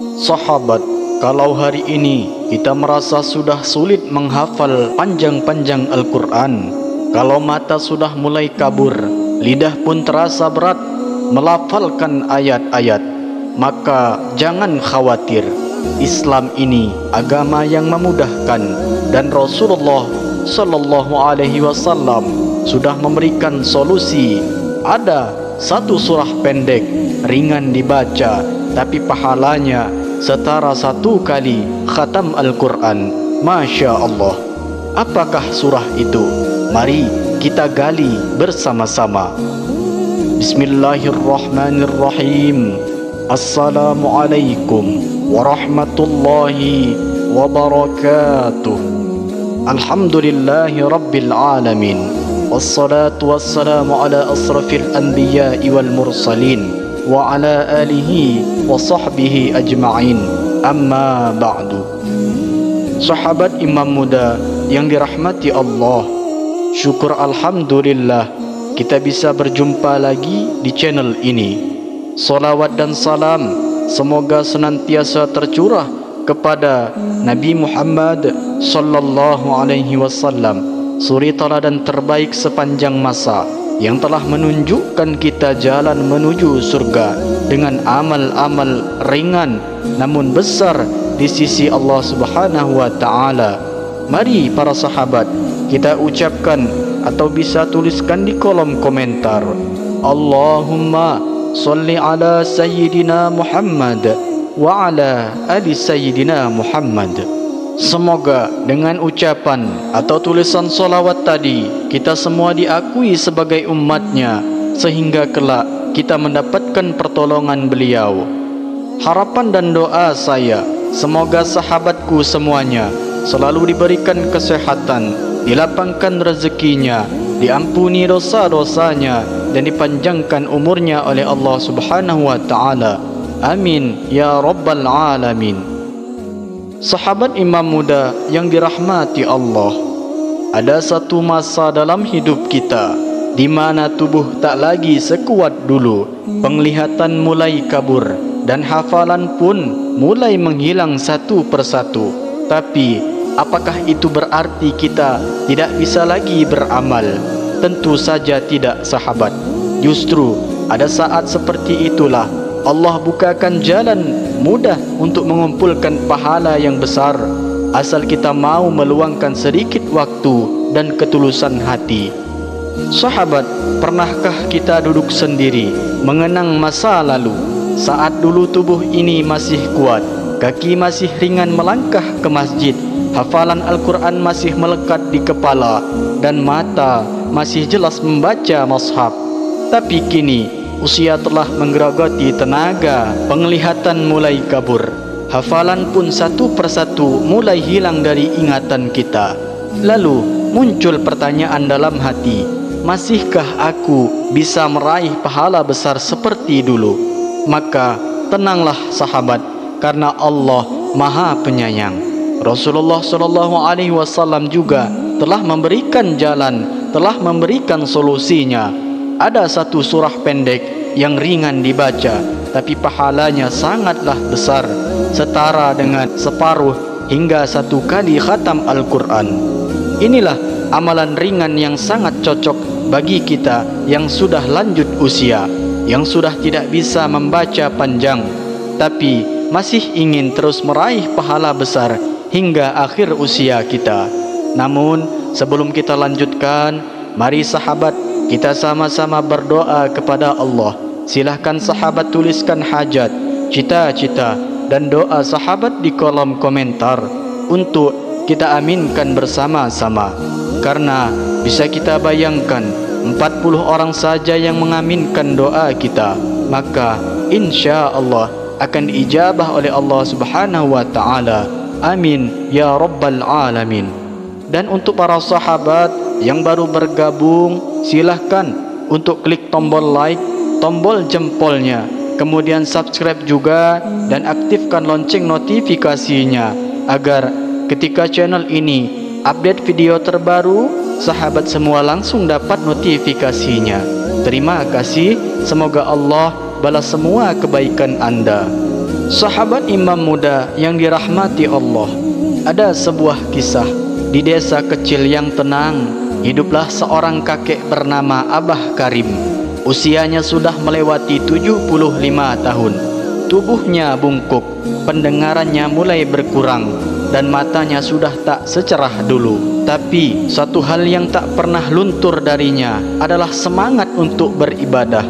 Sahabat, kalau hari ini kita merasa sudah sulit menghafal panjang-panjang Al-Quran, kalau mata sudah mulai kabur, lidah pun terasa berat melafalkan ayat-ayat, maka jangan khawatir. Islam ini agama yang memudahkan, dan Rasulullah sallallahu alaihi wasallam sudah memberikan solusi. Ada satu surah pendek, ringan dibaca, tapi pahalanya setara 1 kali khatam Al-Quran. Masya Allah. Apakah surah itu? Mari kita gali bersama-sama. Bismillahirrahmanirrahim. Assalamualaikum warahmatullahi wabarakatuh. Alhamdulillahi rabbil alamin. Wassalatu wassalamu ala asrafil anbiya'i wal mursalin wa ala alihi wa sahbihi ajma'in. Amma ba'du. Sahabat Imam Muda yang dirahmati Allah, syukur alhamdulillah kita bisa berjumpa lagi di channel ini. Salawat dan salam semoga senantiasa tercurah kepada Nabi Muhammad sallallahu alaihi wasallam, suri teladan terbaik sepanjang masa, yang telah menunjukkan kita jalan menuju surga dengan amal-amal ringan namun besar di sisi Allah Subhanahu wa taala. Mari para sahabat, kita ucapkan atau bisa tuliskan di kolom komentar, Allahumma sholli ala sayyidina Muhammad wa ala ali sayyidina Muhammad. Semoga dengan ucapan atau tulisan solawat tadi, kita semua diakui sebagai umatnya, sehingga kelak kita mendapatkan pertolongan beliau. Harapan dan doa saya, semoga sahabatku semuanya selalu diberikan kesehatan, dilapangkan rezekinya, diampuni dosa-dosanya, dan dipanjangkan umurnya oleh Allah Subhanahu wa ta'ala. Amin ya rabbal alamin. Sahabat Imam Muda yang dirahmati Allah, ada satu masa dalam hidup kita di mana tubuh tak lagi sekuat dulu, penglihatan mulai kabur, dan hafalan pun mulai menghilang satu persatu. Tapi apakah itu berarti kita tidak bisa lagi beramal? Tentu saja tidak, sahabat. Justru ada saat seperti itulah Allah bukakan jalan mudah untuk mengumpulkan pahala yang besar, asal kita mau meluangkan sedikit waktu dan ketulusan hati. Sahabat, pernahkah kita duduk sendiri mengenang masa lalu, saat dulu tubuh ini masih kuat, kaki masih ringan melangkah ke masjid, hafalan Al-Quran masih melekat di kepala, dan mata masih jelas membaca mushaf. Tapi kini usia telah menggerogoti tenaga, penglihatan mulai kabur, hafalan pun satu persatu mulai hilang dari ingatan kita. Lalu muncul pertanyaan dalam hati, masihkah aku bisa meraih pahala besar seperti dulu? Maka tenanglah sahabat, karena Allah Maha Penyayang. Rasulullah SAW juga telah memberikan jalan, telah memberikan solusinya. Ada satu surah pendek yang ringan dibaca, tapi pahalanya sangatlah besar, setara dengan separuh hingga 1 kali khatam Al-Quran. Inilah amalan ringan yang sangat cocok bagi kita yang sudah lanjut usia, yang sudah tidak bisa membaca panjang, tapi masih ingin terus meraih pahala besar hingga akhir usia kita. Namun sebelum kita lanjutkan, mari sahabat, kita sama-sama berdoa kepada Allah. Silahkan sahabat tuliskan hajat, cita-cita, dan doa sahabat di kolom komentar untuk kita aminkan bersama-sama. Karena bisa kita bayangkan 40 orang saja yang mengaminkan doa kita, maka insya Allah akan diijabah oleh Allah Subhanahu wa ta'ala. Amin ya rabbal alamin. Dan untuk para sahabat yang baru bergabung, silahkan untuk klik tombol like, tombol jempolnya, kemudian subscribe juga, dan aktifkan lonceng notifikasinya, agar ketika channel ini update video terbaru, sahabat semua langsung dapat notifikasinya. Terima kasih, semoga Allah balas semua kebaikan Anda. Sahabat imam muda yang dirahmati Allah, ada sebuah kisah. Di desa kecil yang tenang, hiduplah seorang kakek bernama Abah Karim. Usianya sudah melewati 75 tahun. Tubuhnya bungkuk, pendengarannya mulai berkurang, dan matanya sudah tak secerah dulu. Tapi satu hal yang tak pernah luntur darinya adalah semangat untuk beribadah.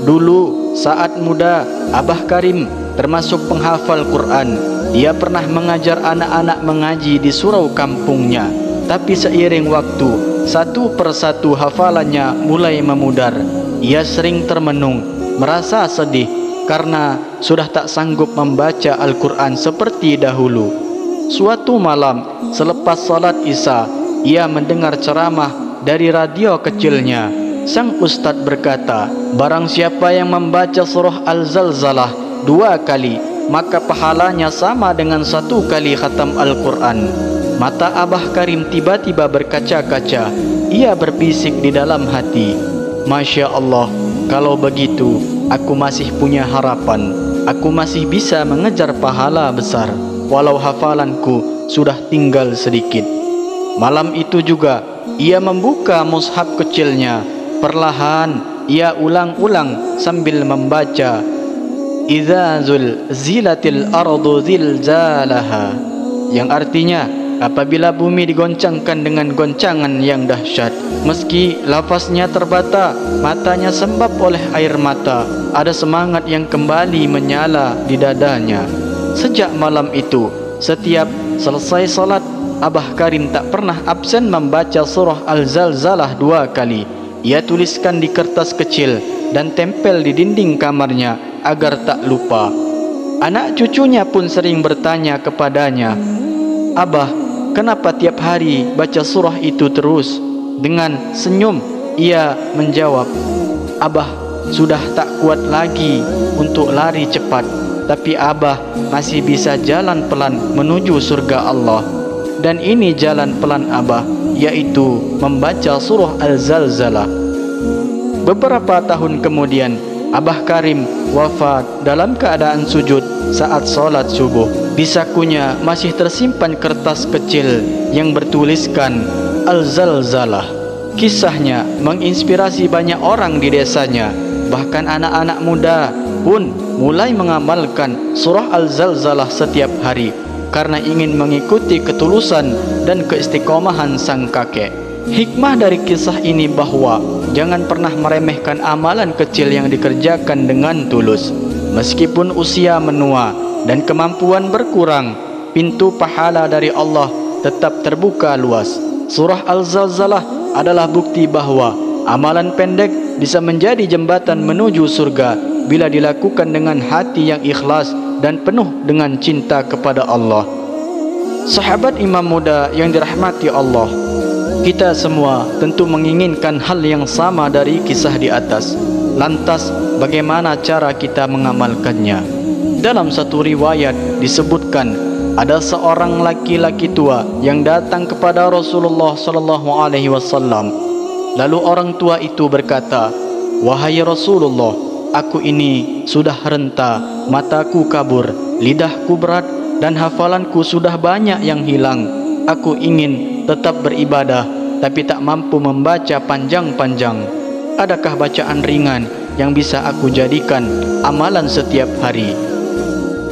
Dulu saat muda, Abah Karim termasuk penghafal Quran. Dia pernah mengajar anak-anak mengaji di surau kampungnya. Tapi seiring waktu, satu persatu hafalannya mulai memudar. Ia sering termenung, merasa sedih karena sudah tak sanggup membaca Al-Quran seperti dahulu. Suatu malam, selepas salat Isya, ia mendengar ceramah dari radio kecilnya. Sang ustadz berkata, barang siapa yang membaca surah Al-Zalzalah 2 kali, maka pahalanya sama dengan 1 kali khatam Al-Quran. Mata Abah Karim tiba-tiba berkaca-kaca. Ia berbisik di dalam hati, Masya Allah, kalau begitu aku masih punya harapan. Aku masih bisa mengejar pahala besar, walau hafalanku sudah tinggal sedikit. Malam itu juga ia membuka mushaf kecilnya. Perlahan ia ulang-ulang sambil membaca, Idza zulzilatil ardu zilzalaha, yang artinya apabila bumi digoncangkan dengan goncangan yang dahsyat. Meski lafaznya terbata, matanya sembab oleh air mata, ada semangat yang kembali menyala di dadanya. Sejak malam itu, setiap selesai salat, Abah Karim tak pernah absen membaca surah Al-Zalzalah 2 kali. Ia tuliskan di kertas kecil dan tempel di dinding kamarnya agar tak lupa. Anak cucunya pun sering bertanya kepadanya, Abah, kenapa tiap hari baca surah itu terus? Dengan senyum ia menjawab, Abah sudah tak kuat lagi untuk lari cepat, tapi Abah masih bisa jalan pelan menuju surga Allah. Dan ini jalan pelan Abah, yaitu membaca surah Al-Zalzalah. Beberapa tahun kemudian, Abah Karim wafat dalam keadaan sujud saat sholat subuh. Di sakunya masih tersimpan kertas kecil yang bertuliskan Al-Zalzalah. Kisahnya menginspirasi banyak orang di desanya. Bahkan anak-anak muda pun mulai mengamalkan surah Al-Zalzalah setiap hari karena ingin mengikuti ketulusan dan keistiqomahan sang kakek. Hikmah dari kisah ini bahwa jangan pernah meremehkan amalan kecil yang dikerjakan dengan tulus. Meskipun usia menua dan kemampuan berkurang, pintu pahala dari Allah tetap terbuka luas. Surah Al-Zalzalah adalah bukti bahwa amalan pendek bisa menjadi jembatan menuju surga bila dilakukan dengan hati yang ikhlas dan penuh dengan cinta kepada Allah. Sahabat imam muda yang dirahmati Allah, kita semua tentu menginginkan hal yang sama dari kisah di atas. Lantas bagaimana cara kita mengamalkannya? Dalam satu riwayat disebutkan ada seorang laki-laki tua yang datang kepada Rasulullah SAW. Lalu orang tua itu berkata, Wahai Rasulullah, aku ini sudah renta, mataku kabur, lidahku berat, dan hafalanku sudah banyak yang hilang. Aku ingin tetap beribadah, tapi tak mampu membaca panjang-panjang. Adakah bacaan ringan yang bisa aku jadikan amalan setiap hari?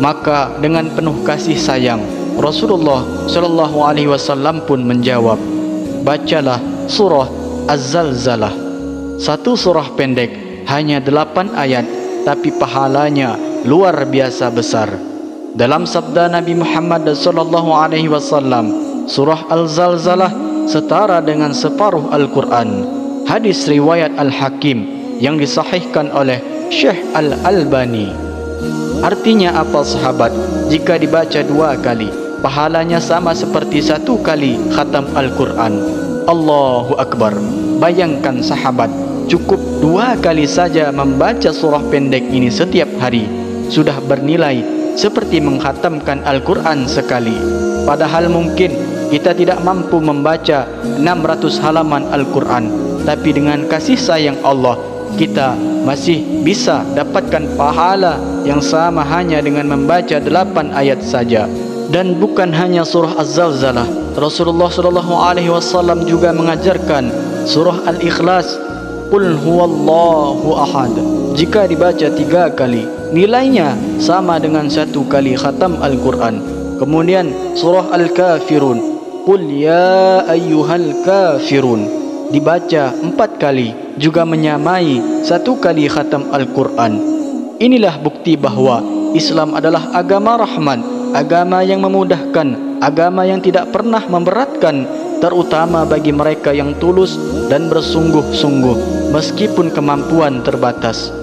Maka dengan penuh kasih sayang, Rasulullah SAW pun menjawab, bacalah surah Az-Zalzalah. Satu surah pendek, hanya 8 ayat, tapi pahalanya luar biasa besar. Dalam sabda Nabi Muhammad SAW, surah Al-Zalzalah setara dengan separuh Al-Quran. Hadis riwayat Al-Hakim yang disahihkan oleh Syekh Al-Albani. Artinya apa sahabat? Jika dibaca 2 kali, pahalanya sama seperti 1 kali khatam Al-Quran. Allahu Akbar. Bayangkan sahabat, cukup 2 kali saja membaca surah pendek ini setiap hari sudah bernilai seperti menghatamkan Al-Quran sekali. Padahal mungkin kita tidak mampu membaca 600 halaman Al-Quran, tapi dengan kasih sayang Allah kita masih bisa dapatkan pahala yang sama hanya dengan membaca 8 ayat saja. Dan bukan hanya surah Az-Zalzalah, Rasulullah SAW juga mengajarkan surah Al-Ikhlas, Qul huwallahu ahad. Jika dibaca 3 kali, nilainya sama dengan 1 kali khatam Al-Quran. Kemudian surah Al-Kafirun, Qul ya ayyuhal kafirun, dibaca 4 kali, juga menyamai 1 kali khatam Al-Quran. Inilah bukti bahwa Islam adalah agama rahmat, agama yang memudahkan, agama yang tidak pernah memberatkan, terutama bagi mereka yang tulus dan bersungguh-sungguh meskipun kemampuan terbatas.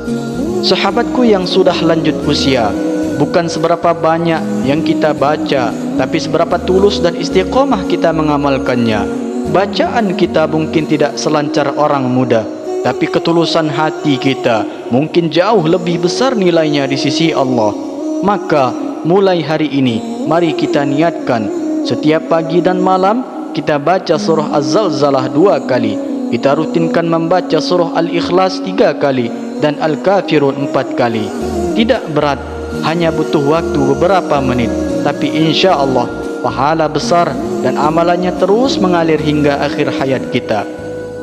Sahabatku yang sudah lanjut usia, bukan seberapa banyak yang kita baca, tapi seberapa tulus dan istiqomah kita mengamalkannya. Bacaan kita mungkin tidak selancar orang muda, tapi ketulusan hati kita mungkin jauh lebih besar nilainya di sisi Allah. Maka mulai hari ini, mari kita niatkan setiap pagi dan malam kita baca surah Az-Zalzalah 2 kali. Kita rutinkan membaca surah Al-Ikhlas 3 kali dan Al-Kafirun 4 kali. Tidak berat, hanya butuh waktu beberapa menit, tapi insya Allah pahala besar dan amalannya terus mengalir hingga akhir hayat kita.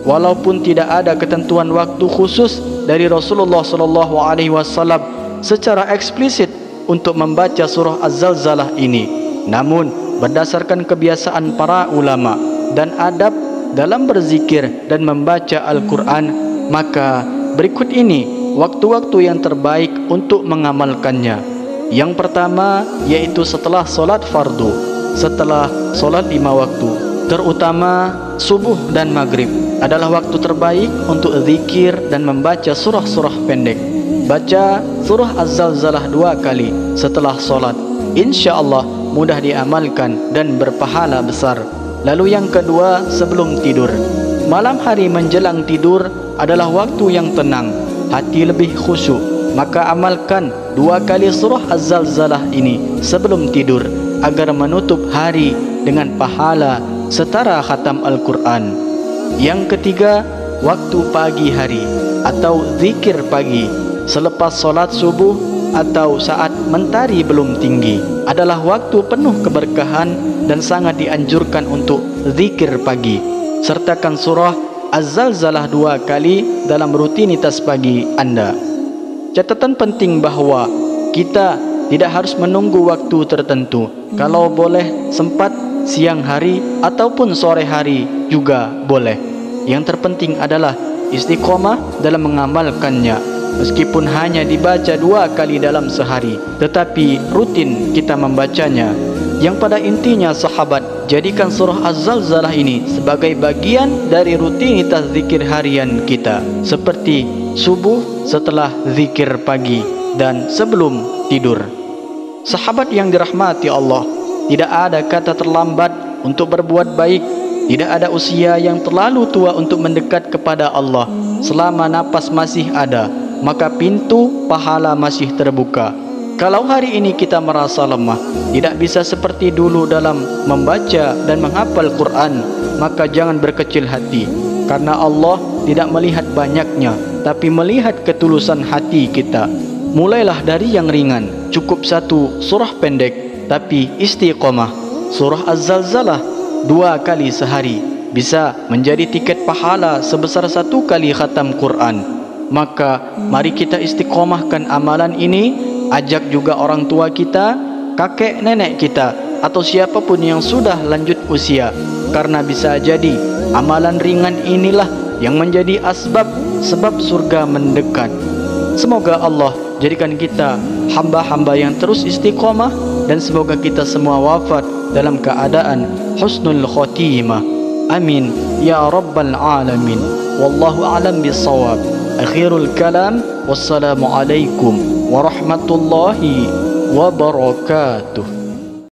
Walaupun tidak ada ketentuan waktu khusus dari Rasulullah SAW secara eksplisit untuk membaca surah Az-Zalzalah ini, namun berdasarkan kebiasaan para ulama dan adab dalam berzikir dan membaca Al-Quran, maka berikut ini waktu-waktu yang terbaik untuk mengamalkannya. Yang pertama yaitu setelah solat fardu, setelah solat 5 waktu, terutama subuh dan maghrib adalah waktu terbaik untuk zikir dan membaca surah-surah pendek. Baca surah Az-Zalzalah 2 kali setelah solat, insya Allah mudah diamalkan dan berpahala besar. Lalu yang kedua, sebelum tidur. Malam hari menjelang tidur adalah waktu yang tenang, hati lebih khusyuk. Maka amalkan 2 kali surah Az-Zalzalah ini sebelum tidur agar menutup hari dengan pahala setara khatam Al-Quran. Yang ketiga, waktu pagi hari atau zikir pagi selepas solat subuh atau saat mentari belum tinggi adalah waktu penuh keberkahan dan sangat dianjurkan untuk zikir pagi. Sertakan surah Az-Zalzalah 2 kali dalam rutinitas pagi Anda. Catatan penting bahawa kita tidak harus menunggu waktu tertentu. Kalau boleh sempat siang hari ataupun sore hari juga boleh. Yang terpenting adalah istiqomah dalam mengamalkannya. Meskipun hanya dibaca 2 kali dalam sehari, tetapi rutin kita membacanya. Yang pada intinya sahabat, jadikan surah Az-Zalzalah ini sebagai bagian dari rutinitas zikir harian kita, seperti subuh, setelah zikir pagi, dan sebelum tidur. Sahabat yang dirahmati Allah, tidak ada kata terlambat untuk berbuat baik. Tidak ada usia yang terlalu tua untuk mendekat kepada Allah. Selama napas masih ada, maka pintu pahala masih terbuka. Kalau hari ini kita merasa lemah, tidak bisa seperti dulu dalam membaca dan menghafal Quran, maka jangan berkecil hati, karena Allah tidak melihat banyaknya, tapi melihat ketulusan hati kita. Mulailah dari yang ringan, cukup 1 surah pendek, tapi istiqomah. Surah Az-Zalzalah 2 kali sehari bisa menjadi tiket pahala sebesar 1 kali khatam Quran. Maka mari kita istiqomahkan amalan ini. Ajak juga orang tua kita, kakek nenek kita, atau siapapun yang sudah lanjut usia, karena bisa jadi amalan ringan inilah yang menjadi sebab surga mendekat. Semoga Allah jadikan kita hamba-hamba yang terus istiqomah, dan semoga kita semua wafat dalam keadaan husnul khotimah. Amin ya rabbal alamin. Wallahu a'lam bissawab. Akhirul kalam, wassalamu alaikum warahmatullahi wabarakatuh.